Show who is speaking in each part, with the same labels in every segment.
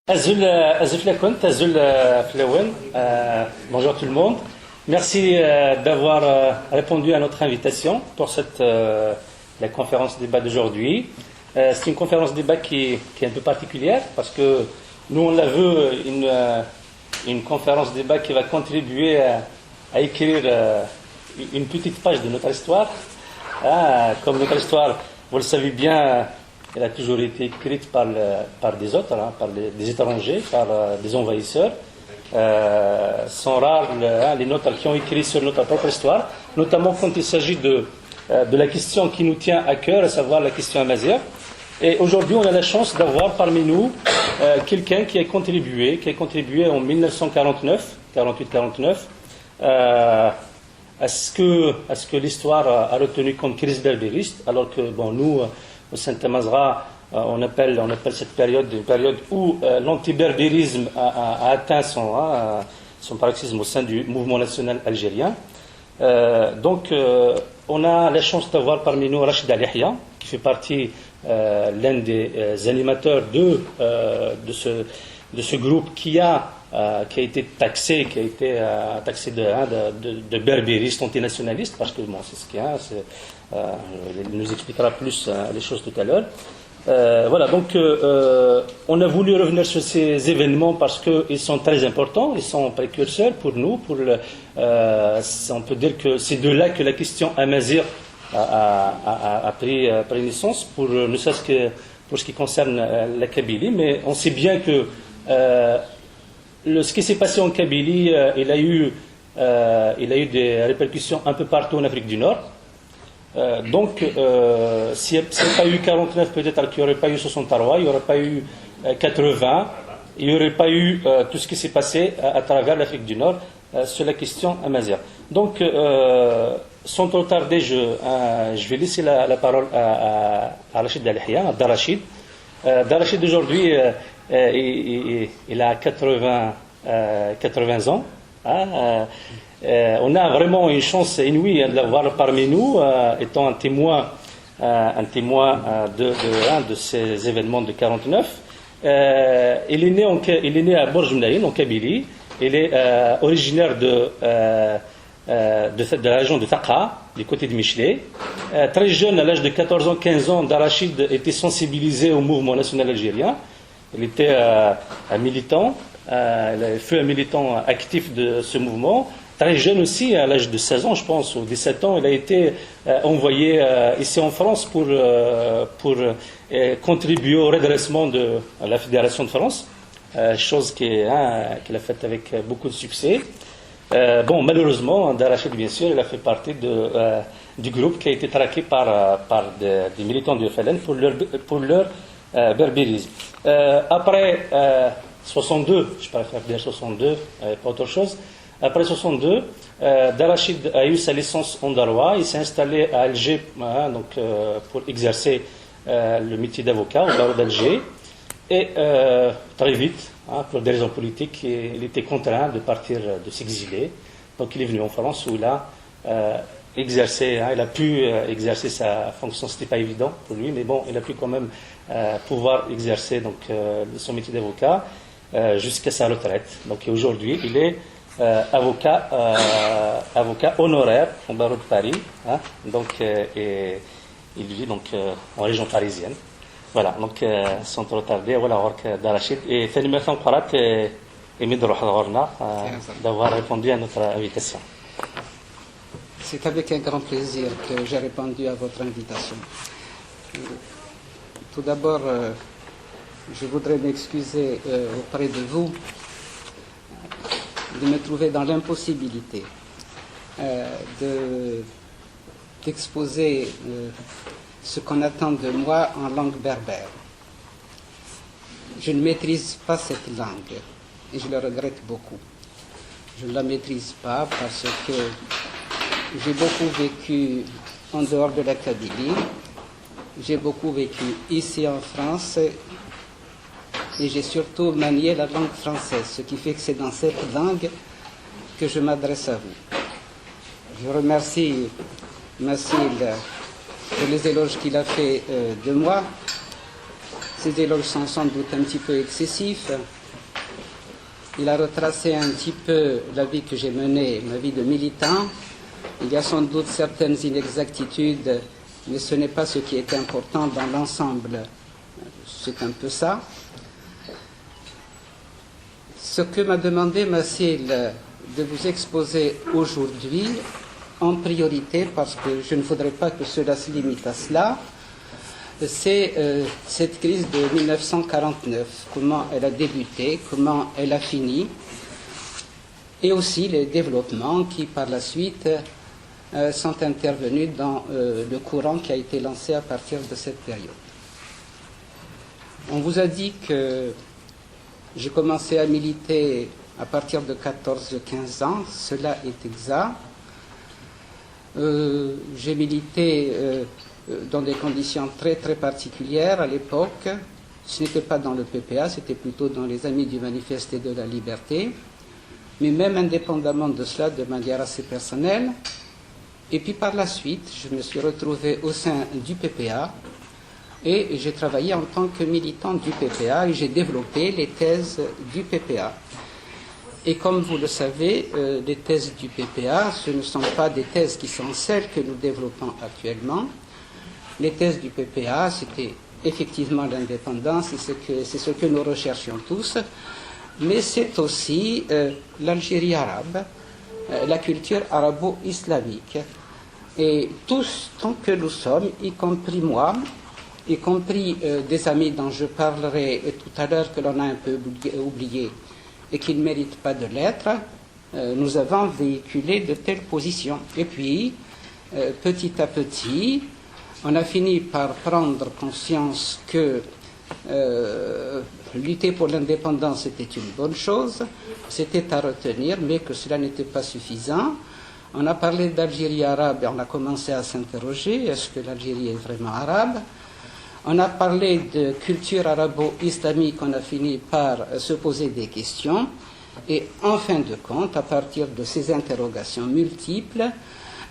Speaker 1: Bonjour tout le monde. Merci d'avoir répondu à notre invitation pour la conférence débat d'aujourd'hui. C'est une conférence débat qui est un peu particulière parce que nous on la veut une conférence débat qui va contribuer à écrire une petite page de notre histoire. Comme notre histoire, vous le savez bien, elle a toujours été écrite par des autres, par des étrangers, par des envahisseurs. Sont rares les notes qui ont écrit sur notre propre histoire, notamment quand il s'agit de la question qui nous tient à cœur, à savoir la question amazigh. Et aujourd'hui, on a la chance d'avoir parmi nous quelqu'un qui a contribué en 1949, 48-49, à ce que l'histoire a retenu comme crise berbériste, alors que nous, au Saint-Amazra, on appelle cette période une période où l'antiberbérisme a atteint son paroxysme au sein du mouvement national algérien. Donc, on a la chance d'avoir parmi nous Rachid Al Yahya, qui fait partie l'un des animateurs de ce groupe qui a été taxé de berbériste antinationaliste, parce que c'est ce qu'il y a. Il nous expliquera plus les choses tout à l'heure. Donc on a voulu revenir sur ces événements parce qu'ils sont très importants, ils sont précurseurs pour nous. On peut dire que c'est de là que la question amazigh a pris naissance, ne serait-ce que pour ce qui concerne la Kabylie. Mais on sait bien que ce qui s'est passé en Kabylie, il a eu des répercussions un peu partout en Afrique du Nord. Donc, s'il n'y a pas eu 49, peut-être qu'il n'y aurait pas eu 63, il n'y aurait pas eu 80, il n'y aurait pas eu tout ce qui s'est passé à travers l'Afrique du Nord sur la question amazigh. Donc, sans trop tarder, je vais laisser la parole à Rachid Al Yahya, à Darachid. Darachid aujourd'hui, il a 80 ans. On a vraiment une chance inouïe de l'avoir parmi nous, étant un témoin de ces événements de 49. Il est né à Bourg-Mnaïn, en Kabylie. Il est originaire de la région de Taqa, du côté de Michelet. Très jeune, à l'âge de 14 ans, 15 ans, Darachid était sensibilisé au mouvement national algérien. Il était un militant. Il fut un militant actif de ce mouvement. Très jeune aussi, à l'âge de 16 ans, je pense, ou 17 ans, il a été envoyé ici en France pour contribuer au redressement de la Fédération de France, chose qu'il a faite avec beaucoup de succès. Malheureusement, Darachid, bien sûr, il a fait partie du groupe qui a été traqué par des militants du FLN pour leur berbérisme. Après 62, je préfère dire 62, pas autre chose. Après 62, Darachid a eu sa licence en droit. Il s'est installé à Alger pour exercer le métier d'avocat au barreau d'Alger. Et très vite, pour des raisons politiques, il était contraint de partir, de s'exiler. Donc il est venu en France où il a exercé, il a pu exercer sa fonction. C'était pas évident pour lui, mais il a pu quand même pouvoir exercer son métier d'avocat jusqu'à sa retraite. Donc aujourd'hui, il est avocat honoraire au barreau de Paris, et il vit en région parisienne. Voilà, donc sans trop tarder, voilà, Darachid et ثاني ما قرأت يمد روح دورنا d'avoir répondu à notre invitation.
Speaker 2: C'est avec un grand plaisir que j'ai répondu à votre invitation. Tout d'abord, je voudrais m'excuser auprès de vous de me trouver dans l'impossibilité d'exposer ce qu'on attend de moi en langue berbère. Je ne maîtrise pas cette langue et je le regrette beaucoup. Je ne la maîtrise pas parce que j'ai beaucoup vécu en dehors de la Kabylie, j'ai beaucoup vécu ici en France et j'ai surtout manié la langue française, ce qui fait que c'est dans cette langue que je m'adresse à vous. Je remercie Massil pour les éloges qu'il a fait de moi. Ces éloges sont sans doute un petit peu excessifs. Il a retracé un petit peu la vie que j'ai menée, ma vie de militant. Il y a sans doute certaines inexactitudes, mais ce n'est pas ce qui est important dans l'ensemble. C'est un peu ça. Ce que m'a demandé Massil de vous exposer aujourd'hui, en priorité, parce que je ne voudrais pas que cela se limite à cela, c'est cette crise de 1949, comment elle a débuté, comment elle a fini, et aussi les développements qui, par la suite, sont intervenus dans le courant qui a été lancé à partir de cette période. On vous a dit que j'ai commencé à militer à partir de 14-15 ans, cela est exact. J'ai milité dans des conditions très très particulières à l'époque. Ce n'était pas dans le PPA, c'était plutôt dans les Amis du Manifeste et de la Liberté, mais même indépendamment de cela, de manière assez personnelle. Et puis par la suite, je me suis retrouvé au sein du PPA et j'ai travaillé en tant que militant du PPA et j'ai développé les thèses du PPA. Et comme vous le savez, les thèses du PPA, ce ne sont pas des thèses qui sont celles que nous développons actuellement. Les thèses du PPA, c'était effectivement l'indépendance, c'est ce que nous recherchions tous, mais c'est aussi l'Algérie arabe, la culture arabo-islamique. Et tous, tant que nous sommes, y compris moi, y compris des amis dont je parlerai tout à l'heure, que l'on a un peu oublié et qui ne méritent pas de l'être, nous avons véhiculé de telles positions. Et puis, petit à petit, on a fini par prendre conscience que lutter pour l'indépendance était une bonne chose, c'était à retenir, mais que cela n'était pas suffisant. On a parlé d'Algérie arabe et on a commencé à s'interroger, est-ce que l'Algérie est vraiment arabe? On a parlé de culture arabo-islamique, on a fini par se poser des questions, et en fin de compte, à partir de ces interrogations multiples,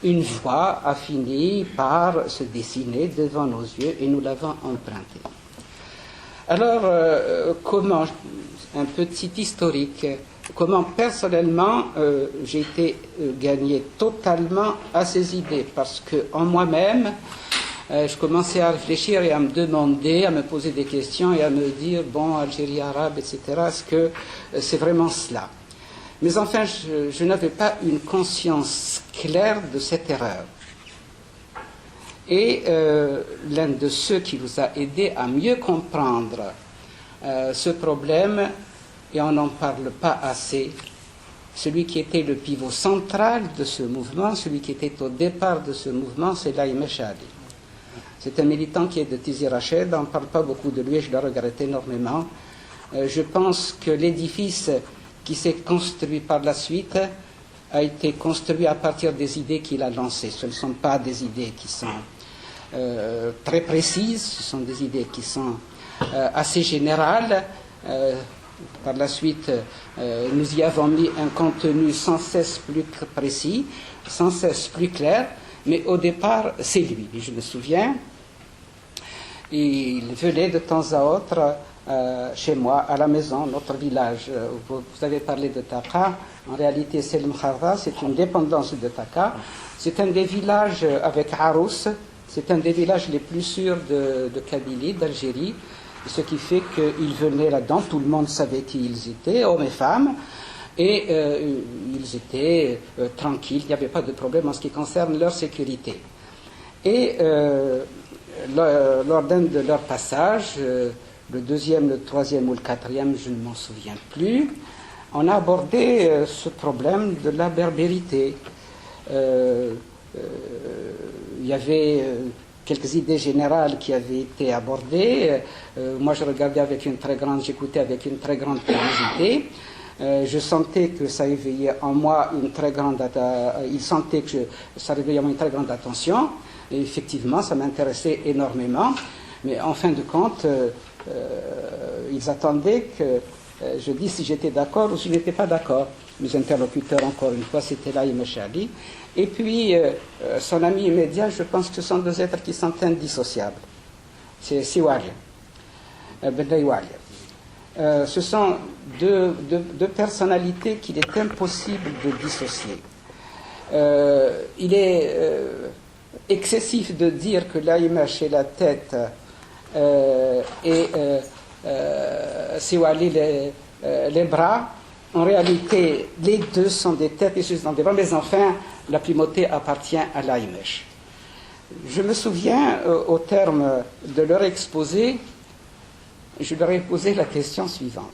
Speaker 2: une voie a fini par se dessiner devant nos yeux et nous l'avons empruntée. Alors, comment, un petit historique, comment personnellement j'ai été gagné totalement à ces idées, parce qu'en moi-même, je commençais à réfléchir et à me demander, à me poser des questions et à me dire, bon, Algérie arabe, etc., est-ce que c'est vraiment cela? Mais enfin, je n'avais pas une conscience claire de cette erreur. Et l'un de ceux qui nous a aidés à mieux comprendre ce problème, et on n'en parle pas assez, celui qui était le pivot central de ce mouvement, celui qui était au départ de ce mouvement, c'est Laïm Echadi. C'est un militant qui est de Tizi Rached, on ne parle pas beaucoup de lui et je le regrette énormément. Je pense que l'édifice qui s'est construit par la suite a été construit à partir des idées qu'il a lancées. Ce ne sont pas des idées qui sont très précises, ce sont des idées qui sont assez générales. Par la suite, nous y avons mis un contenu sans cesse plus précis, sans cesse plus clair, mais au départ, c'est lui. Je me souviens, il venait de temps à autre chez moi, à la maison, notre village. Vous avez parlé de Taka. En réalité, c'est le Mkharra, c'est une dépendance de Taka. C'est un des villages avec Arous, c'est un des villages les plus sûrs de Kabylie, d'Algérie, ce qui fait qu'ils venaient là-dedans, tout le monde savait qui ils étaient, hommes et femmes, et ils étaient tranquilles, il n'y avait pas de problème en ce qui concerne leur sécurité. Et lors d'un de leurs passages, le deuxième, le troisième ou le quatrième, je ne m'en souviens plus, on a abordé ce problème de la berbérité. Il y avait quelques idées générales qui avaient été abordées. Moi, je regardais j'écoutais avec une très grande curiosité. Je sentais que ça éveillait en moi une très grande ça réveillait en moi une très grande attention. Et effectivement, ça m'intéressait énormément. Mais en fin de compte, ils attendaient que je dise si j'étais d'accord ou si je n'étais pas d'accord. Mes interlocuteurs, encore une fois, c'était Laïm Echadi. Et puis, son ami immédiat, je pense que ce sont deux êtres qui sont indissociables. C'est Siwari. Benay Walia. Ce sont deux personnalités qu'il est impossible de dissocier. Il est excessif de dire que l'Aïmach est la tête et Siwali les bras. En réalité, les deux sont des têtes et sont des bras, mais enfin, la primauté appartient à l'Aïmach. Je me souviens, au terme de leur exposé, je leur ai posé la question suivante.